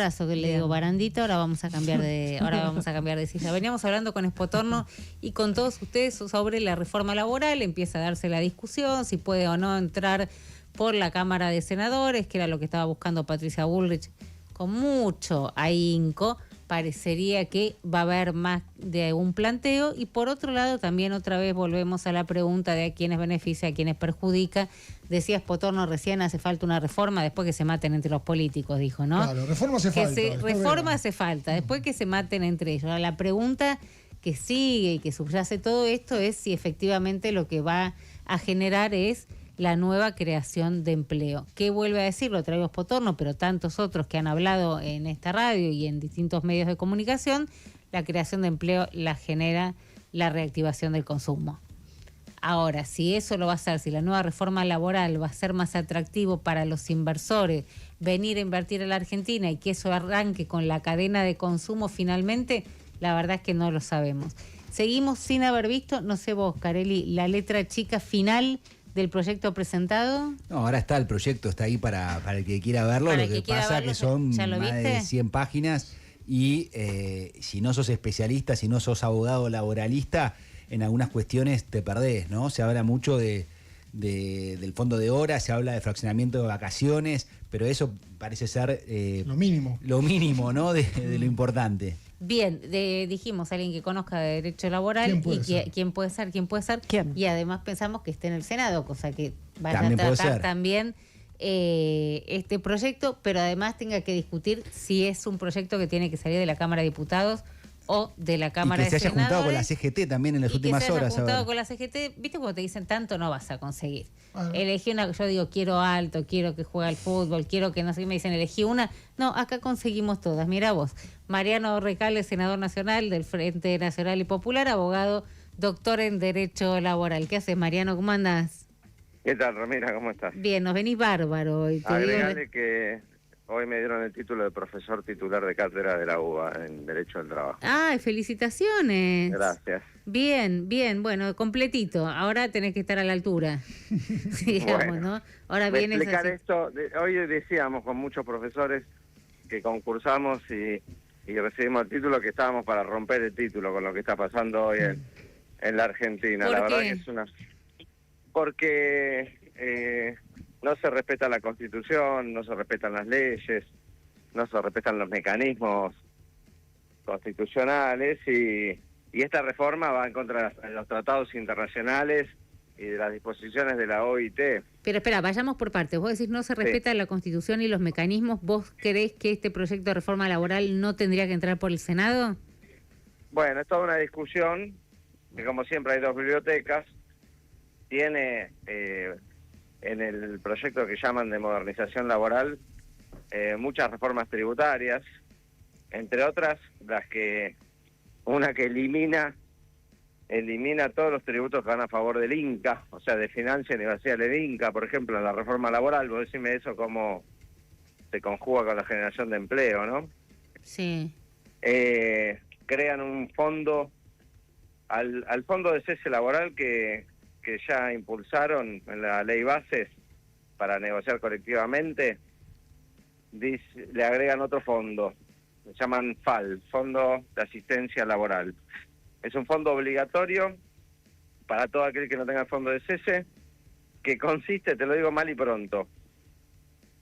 abrazo, que le digo barandita, ahora vamos a cambiar de silla. Veníamos hablando con Espotorno y con todos ustedes sobre la reforma laboral, empieza a darse la discusión, si puede o no entrar por la Cámara de Senadores, que era lo que estaba buscando Patricia Bullrich con mucho ahínco. Parecería que va a haber más de un planteo, y por otro lado también otra vez volvemos a la pregunta de a quiénes beneficia, a quiénes perjudica. Decía Espotorno recién, hace falta una reforma después que se maten entre los políticos, dijo, ¿no? Claro, reforma hace falta. Reforma hace falta, después que se maten entre ellos. Ahora, la pregunta que sigue y que subyace todo esto es si efectivamente lo que va a generar es la nueva creación de empleo. ¿Qué vuelve a decir? Lo traigo Espotorno, pero tantos otros que han hablado en esta radio y en distintos medios de comunicación, la creación de empleo la genera la reactivación del consumo. Ahora, si eso lo va a hacer, si la nueva reforma laboral va a ser más atractivo para los inversores venir a invertir en la Argentina y que eso arranque con la cadena de consumo finalmente, la verdad es que no lo sabemos. Seguimos sin haber visto, no sé vos, Carelli, la letra chica final del proyecto presentado. No, ahora está el proyecto, está ahí para el que quiera verlo. Lo que pasa que son más de 100 páginas y si no sos especialista, si no sos abogado laboralista, en algunas cuestiones te perdés, ¿no? Se habla mucho del fondo de horas, se habla de fraccionamiento de vacaciones, pero eso parece ser lo mínimo. Lo mínimo, ¿no? De lo importante. Bien, dijimos alguien que conozca de derecho laboral. ¿Quién puede ser? ¿Quién? Y además pensamos que esté en el Senado, cosa que vaya a tratar también este proyecto, pero además tenga que discutir si es un proyecto que tiene que salir de la Cámara de Diputados o de la Cámara de Senadores. Y que se haya juntado con la CGT también en las últimas horas. Que se haya juntado con la CGT. Viste, cuando te dicen tanto no vas a conseguir. Elegí una, yo digo, quiero alto, quiero que juegue al fútbol, quiero que no sé qué, me dicen, elegí una. No, acá conseguimos todas. Mira vos, Mariano Recalde, senador nacional del Frente Nacional y Popular, abogado, doctor en Derecho Laboral. ¿Qué haces, Mariano? ¿Cómo andás? ¿Qué tal, Ramira? ¿Cómo estás? Bien, nos venís bárbaro hoy. Agregale que hoy me dieron el título de profesor titular de cátedra de la UBA en Derecho del Trabajo. ¡Ay, felicitaciones! Gracias. Bien, bueno, completito. Ahora tenés que estar a la altura, digamos, bueno, ¿no? Ahora vienes explicar esto, hoy decíamos con muchos profesores que concursamos y recibimos el título, que estábamos para romper el título con lo que está pasando hoy en la Argentina. La verdad que es una... Porque no se respeta la Constitución, no se respetan las leyes, no se respetan los mecanismos constitucionales y esta reforma va en contra de los tratados internacionales y de las disposiciones de la OIT. Pero espera, vayamos por partes. Vos decís no se respeta la Constitución y los mecanismos. ¿Vos creés que este proyecto de reforma laboral no tendría que entrar por el Senado? Bueno, es toda una discusión, que como siempre hay dos bibliotecas. Tiene en el proyecto que llaman de modernización laboral muchas reformas tributarias, entre otras una que elimina todos los tributos que van a favor del Inca, o sea, de financia universal del Inca, por ejemplo, en la reforma laboral. Vos decime eso cómo se conjuga con la generación de empleo, ¿no? Sí. Crean un fondo, al fondo de cese laboral que ya impulsaron en la ley bases para negociar colectivamente, le agregan otro fondo, se llaman FAL, Fondo de Asistencia Laboral. Es un fondo obligatorio para todo aquel que no tenga fondo de cese, que consiste, te lo digo mal y pronto,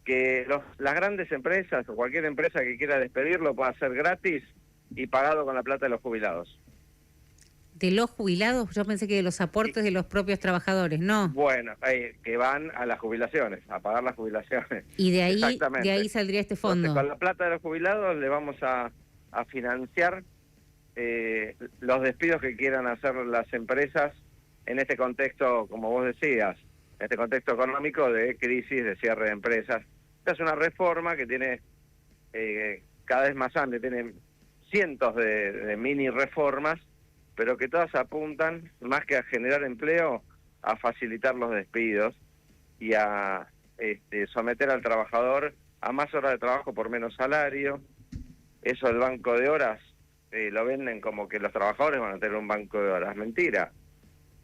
que las grandes empresas o cualquier empresa que quiera despedirlo pueda hacer gratis y pagado con la plata de los jubilados. ¿De los jubilados? Yo pensé que de los aportes de los propios trabajadores, ¿no? Bueno, que van a las jubilaciones, a pagar las jubilaciones. Y de ahí saldría este fondo. Entonces, con la plata de los jubilados le vamos a financiar los despidos que quieran hacer las empresas en este contexto, como vos decías, en este contexto económico de crisis, de cierre de empresas. Esta es una reforma que tiene cada vez más amplia, tiene cientos de mini reformas, pero que todas apuntan, más que a generar empleo, a facilitar los despidos y a someter al trabajador a más horas de trabajo por menos salario. Eso del banco de horas lo venden como que los trabajadores van a tener un banco de horas. Mentira.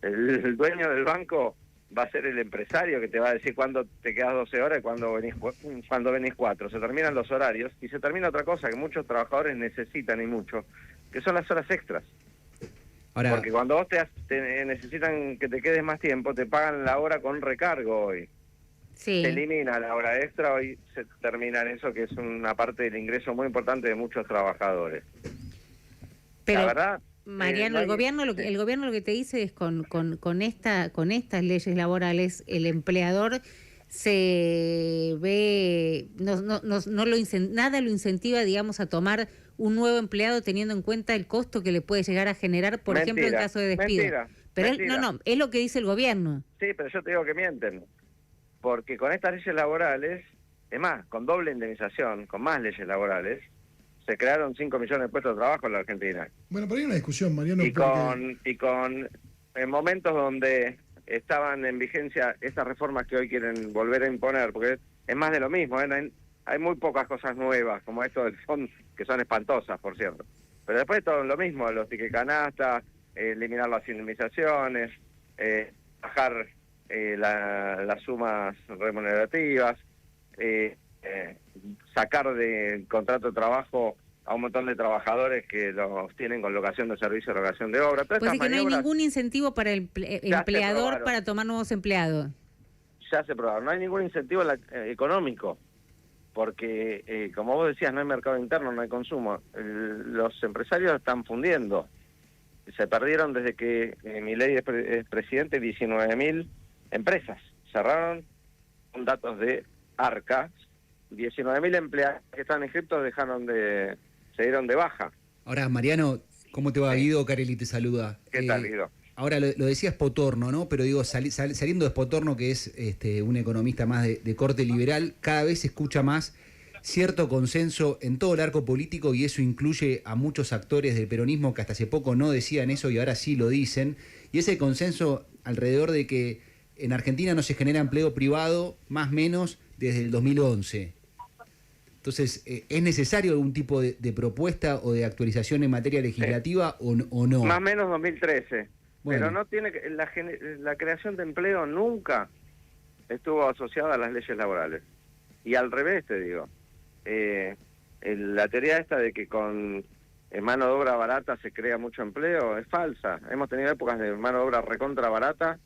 El dueño del banco va a ser el empresario que te va a decir cuándo te quedas 12 horas y cuándo venís 4. Se terminan los horarios y se termina otra cosa que muchos trabajadores necesitan y mucho, que son las horas extras. Ahora, porque cuando vos te necesitan que te quedes más tiempo, te pagan la hora con recargo hoy. Sí. Se elimina la hora extra, hoy se termina en eso, que es una parte del ingreso muy importante de muchos trabajadores. Pero, la verdad, Mariano, el gobierno lo que te dice es con estas leyes laborales, el empleador se ve, nada lo incentiva, digamos, a tomar un nuevo empleado teniendo en cuenta el costo que le puede llegar a generar, por ejemplo, en caso de despido. Pero es lo que dice el gobierno. Sí, pero yo te digo que mienten, porque con estas leyes laborales, es más, con doble indemnización, con más leyes laborales, se crearon 5 millones de puestos de trabajo en la Argentina. Bueno, pero hay una discusión, Mariano. En momentos donde estaban en vigencia estas reformas que hoy quieren volver a imponer, porque es más de lo mismo, ¿eh? Hay muy pocas cosas nuevas, como esto del fondo, que son espantosas, por cierto. Pero después todo lo mismo, los tickets canasta, eliminar las indemnizaciones, bajar las sumas remunerativas, sacar del contrato de trabajo a un montón de trabajadores que los tienen con locación de servicio y locación de obra. Pues es que no hay ningún incentivo para el empleador para tomar nuevos empleados. Ya se probaron, no hay ningún incentivo económico, porque como vos decías, no hay mercado interno, no hay consumo. Los empresarios están fundiendo. Se perdieron desde que Milei es presidente 19.000 empresas. Cerraron, con datos de ARCA, 19.000 empleados que están inscritos se dieron de baja. Ahora, Mariano, ¿cómo te va? Sí. Guido Carelli te saluda. ¿Qué tal, Guido? Ahora, lo decía Spotorno, ¿no? Pero digo, saliendo de Spotorno, que es un economista más de corte liberal, cada vez se escucha más cierto consenso en todo el arco político, y eso incluye a muchos actores del peronismo que hasta hace poco no decían eso y ahora sí lo dicen, y ese consenso alrededor de que en Argentina no se genera empleo privado, más o menos, desde el 2011. Entonces, ¿es necesario algún tipo de propuesta o de actualización en materia legislativa o no? Más o menos 2013. Bueno. Pero no tiene la creación de empleo nunca estuvo asociada a las leyes laborales. Y al revés, te digo. La teoría esta de que con mano de obra barata se crea mucho empleo es falsa. Hemos tenido épocas de mano de obra recontra barata,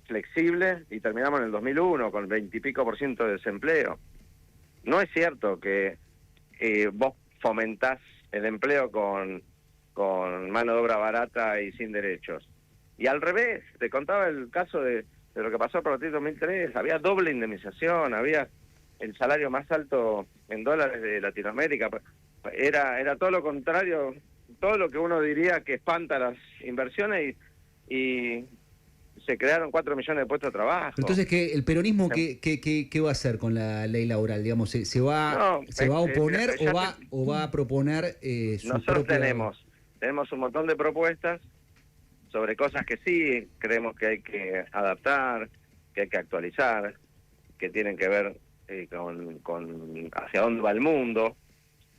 flexible, y terminamos en el 2001 con 20 y pico % de desempleo. No es cierto que vos fomentás el empleo con mano de obra barata y sin derechos. Y al revés, te contaba el caso de lo que pasó a partir de 2003, había doble indemnización, había el salario más alto en dólares de Latinoamérica. Era todo lo contrario, todo lo que uno diría que espanta las inversiones, y se crearon 4 millones de puestos de trabajo. Entonces, ¿el peronismo qué va a hacer con la ley laboral? Digamos, ¿se va a oponer o va a proponer su Nosotros propia... tenemos un montón de propuestas sobre cosas que sí creemos que hay que adaptar, que hay que actualizar, que tienen que ver con hacia dónde va el mundo,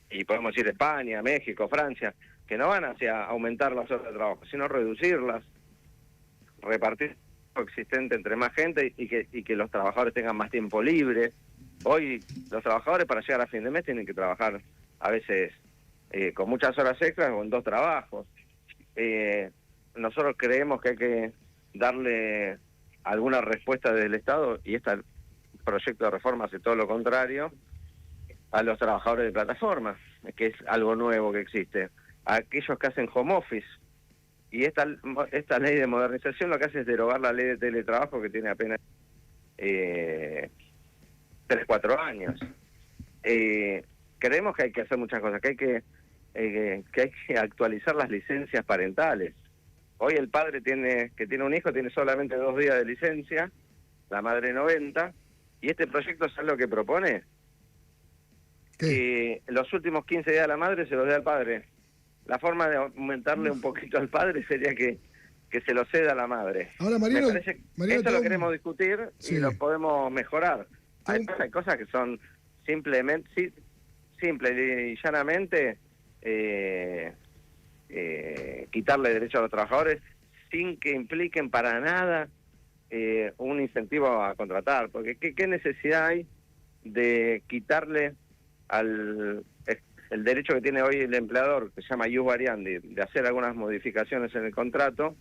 y podemos ir a España, México, Francia, que no van hacia aumentar las horas de trabajo, sino reducirlas, repartir lo existente entre más gente y que los trabajadores tengan más tiempo libre. Hoy los trabajadores para llegar a fin de mes tienen que trabajar a veces con muchas horas extras o en 2 trabajos. Nosotros creemos que hay que darle alguna respuesta desde el Estado, y este proyecto de reforma hace todo lo contrario, a los trabajadores de plataformas, que es algo nuevo que existe, a aquellos que hacen home office. Y esta ley de modernización lo que hace es derogar la ley de teletrabajo, que tiene apenas 3-4 años. Creemos que hay que hacer muchas cosas, que hay que actualizar las licencias parentales. Hoy el padre que tiene un hijo tiene solamente 2 días de licencia, la madre 90, y este proyecto, ¿sabes lo que propone? Que los últimos 15 días de la madre se los dé al padre. La forma de aumentarle un poquito al padre sería que se lo ceda a la madre. Ahora, Mariano, me parece que esto lo queremos discutir, sí, y lo podemos mejorar. Hay cosas que son simple y llanamente quitarle derechos a los trabajadores sin que impliquen para nada un incentivo a contratar, porque ¿qué necesidad hay de quitarle el derecho que tiene hoy el empleador, que se llama ius variandi, de hacer algunas modificaciones en el contrato,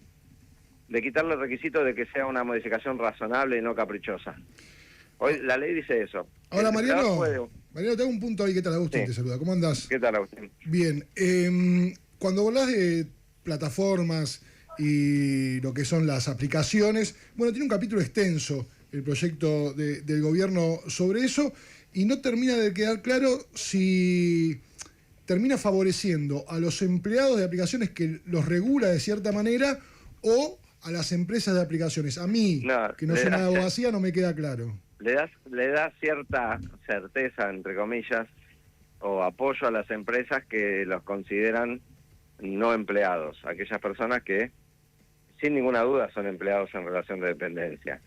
de quitarle el requisito de que sea una modificación razonable y no caprichosa? Hoy la ley dice eso. Ahora, Mariano, tengo un punto ahí. ¿Qué tal, Agustín? Sí. Te saluda. ¿Cómo andás? ¿Qué tal, Agustín? Bien. Cuando hablas de plataformas y lo que son las aplicaciones, bueno, tiene un capítulo extenso el proyecto del gobierno sobre eso, y no termina de quedar claro si termina favoreciendo a los empleados de aplicaciones que los regula de cierta manera o a las empresas de aplicaciones. A mí, que no sé nada de abogacía, no me queda claro. Le da cierta certeza, entre comillas, o apoyo a las empresas que los consideran no empleados, aquellas personas que sin ninguna duda son empleados en relación de dependencia.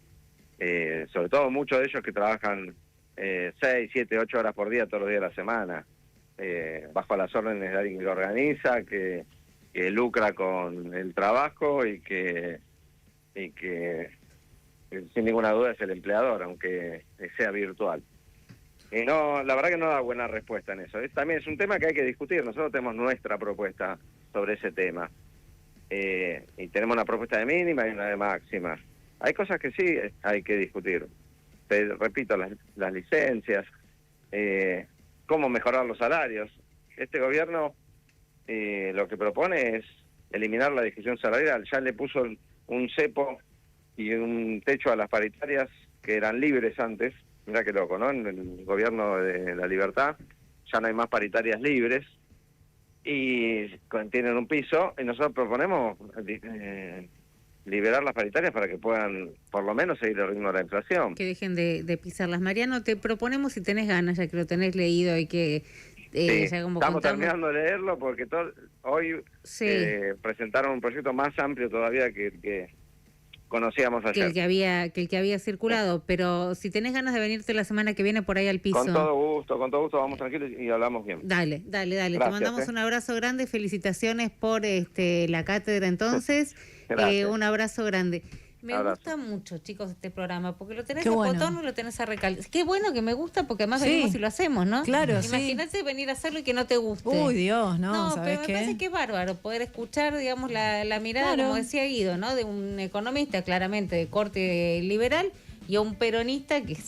Sobre todo muchos de ellos que trabajan 6, 7, 8 horas por día todos los días de la semana, bajo las órdenes de alguien que lo organiza, que lucra con el trabajo y que sin ninguna duda es el empleador, aunque sea virtual. Y no, la verdad que no da buena respuesta en eso. También es un tema que hay que discutir. Nosotros tenemos nuestra propuesta sobre ese tema. Y tenemos una propuesta de mínima y una de máxima. Hay cosas que sí hay que discutir. Te repito, las licencias, cómo mejorar los salarios. Este gobierno lo que propone es eliminar la discusión salarial. Ya le puso un cepo y un techo a las paritarias que eran libres antes. Mirá qué loco, ¿no? En el gobierno de la libertad ya no hay más paritarias libres y tienen un piso, y nosotros proponemos liberar las paritarias para que puedan por lo menos seguir el ritmo de la inflación. Que dejen de pisarlas. Mariano, te proponemos, si tenés ganas, ya que lo tenés leído y que... sí, ya como estamos terminando de leerlo porque hoy presentaron un proyecto más amplio todavía que conocíamos ayer. Que el que había circulado, pero si tenés ganas de venirte la semana que viene por ahí al piso. Con todo gusto, vamos tranquilos y hablamos bien. Dale. Gracias, te mandamos un abrazo grande, felicitaciones por la cátedra entonces. Un abrazo grande. Me gusta mucho, chicos, este programa, porque lo tenés a botón y lo tenés a recalcar. Qué bueno que me gusta, porque además venimos y lo hacemos, ¿no? Claro, imagínate venir a hacerlo y que no te guste. Uy, Dios, no, pero me parece que es bárbaro poder escuchar, digamos, la mirada, como decía Guido, ¿no? De un economista claramente de corte liberal y a un peronista que sabe.